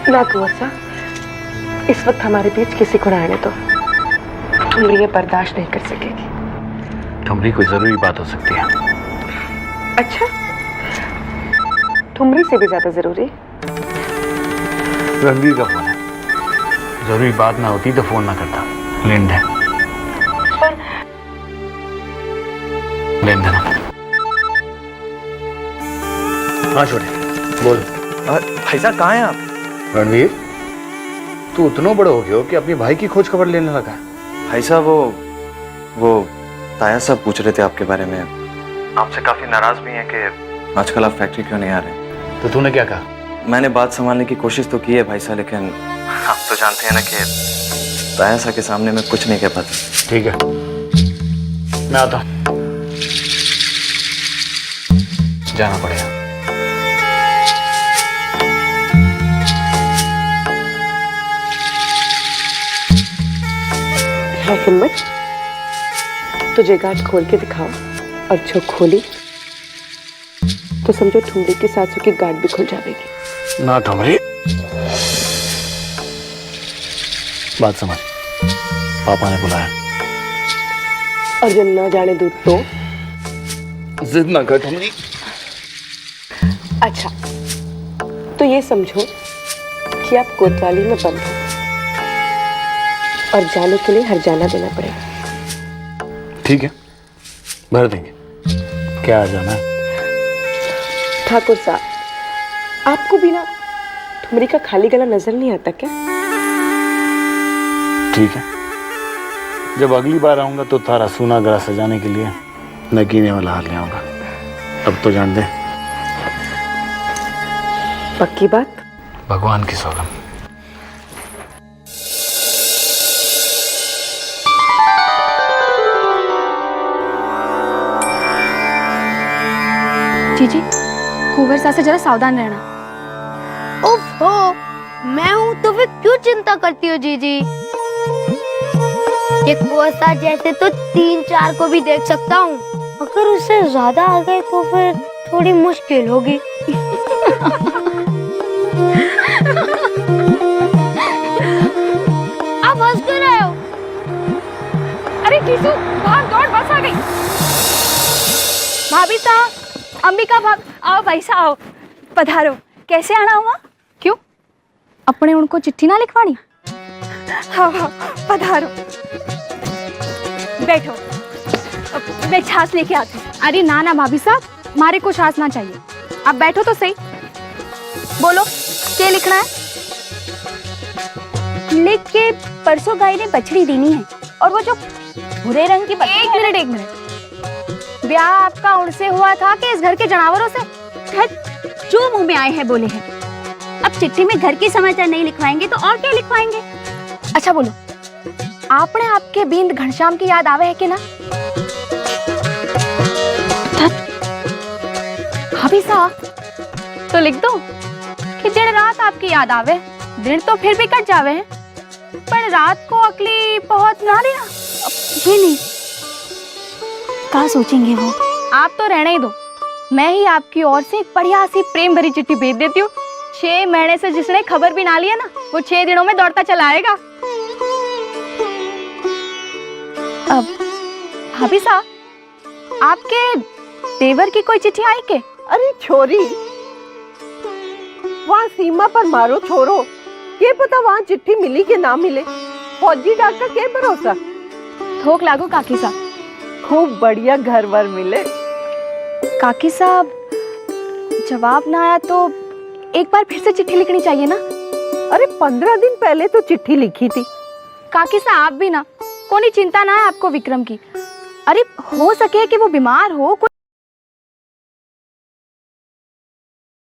ना कुंवर सा, इस वक्त हमारे बीच किसी को रहने दो। ठुमरी ये बर्दाश्त नहीं कर सकेगी। ठुमरी कोई जरूरी बात हो सकती है। अच्छा, ठुमरी से भी ज्यादा जरूरी रणवीर का फोन है। जरूरी बात ना होती तो फोन ना करता। लेन देन लेन देन। हाँ छोटे बोल। भाई साहब कहाँ हैं आप? रणवीर, तू उतना बड़ा हो गया हो कि अपने भाई की खोज खबर लेने लगा। भाई साहब वो ताया साहब पूछ रहे थे आपके बारे में। आपसे काफी नाराज भी हैं कि आजकल आप फैक्ट्री क्यों नहीं आ रहे। तो तूने क्या कहा? मैंने बात संभालने की कोशिश तो की है भाई साहब, लेकिन आप तो जानते हैं ना कि ताया के सामने मैं कुछ नहीं कह पाता। ठीक है, मैं आता हूं। जाना पड़ेगा। है हिम्मत, तुझे गांठ खोल के दिखाओ, और जो खोली तो समझो ठुमरी की सासू की गांठ भी खुल जाएगी। ना ठुमरी, बात समझ, पापा ने बुलाया। और जब ना जाने दूध तो जिद ना कर ठुमरी। अच्छा, तो ये समझो कि आप कोतवाली में बंद हो और जाने के लिए हरजाना देना पड़ेगा। ठीक है, भर देंगे। क्या आ जाना है? ठाकुर साहब, आपको भी ना ठुमरी का खाली गला नजर नहीं आता क्या? ठीक है, जब अगली बार आऊंगा तो तारा सूना गला सजाने के लिए नगीने वाला हार ले आऊंगा। अब तो जान दे। पक्की बात? भगवान की सौगंध। जीजी, कुंवर साहब से जरा सावधान रहना। ओफो, मैं हूँ तो फिर क्यों चिंता करती हो जीजी? ये कुंवर साहब जैसे तो 3-4 को भी देख सकता हूँ, अगर उससे ज्यादा आ गए तो फिर थोड़ी मुश्किल होगी। आप हंस क्यों रहे हो? अरे टीसू, भाग दौड़, बस आ गई। भाभी साहब, अंबिका भाभी, आओ भाई साहब, आओ, पधारो। कैसे आना हुआ? क्यों, अपने उनको चिट्ठी ना लिखवानी? हाँ हाँ, पधारो, बैठो, मैं छाछ लेके आती हूँ। अरे ना ना भाभी साहब, हमारे को छाछ ना चाहिए, आप बैठो तो सही। बोलो, क्या लिखना है? लिख के परसों गाय ने बछड़ी देनी है, और वो जो भूरे रंग की एक मिनट, ब्याह आपका उनसे हुआ था कि इस घर के जानवरों से? जो मुंह में आए हैं बोले हैं। अब चिट्ठी में घर की समाचार नहीं लिखवाएंगे तो और क्या लिखवाएंगे? अच्छा बोलो, आपने आपके बींद घनश्याम की याद आवे है कि ना? भाभी साहब, तो लिख दो कि दिन रात आपकी याद आवे। दिन तो फिर भी कट जावे हैं, पर रात को अकली बहुत ना देना। ये नहीं, क्या सोचेंगे वो? आप तो रहने ही दो, मैं ही आपकी ओर से एक बढ़िया सी प्रेम भरी चिट्ठी भेज देती हूँ। 6 महीने से जिसने खबर भी ना लिया ना, वो 6 दिनों में दौड़ता चला आएगा। अब भाभी साहब, आपके देवर की कोई चिट्ठी आई के? अरे छोरी, वहाँ सीमा पर मारो छोरो, ये पता वहाँ चिट्ठी मिली कि ना मिले। फौजी डॉक्टर के भरोसा। ठोक लागो काकी साहब, खूब बढ़िया घर वर मिले। काकी साहब, जवाब ना आया तो एक बार फिर से चिट्ठी लिखनी चाहिए ना? अरे 15 दिन पहले तो चिट्ठी लिखी थी। काकी साहब, आप भी ना, कोई चिंता ना है आपको विक्रम की। अरे हो सके कि वो बीमार हो,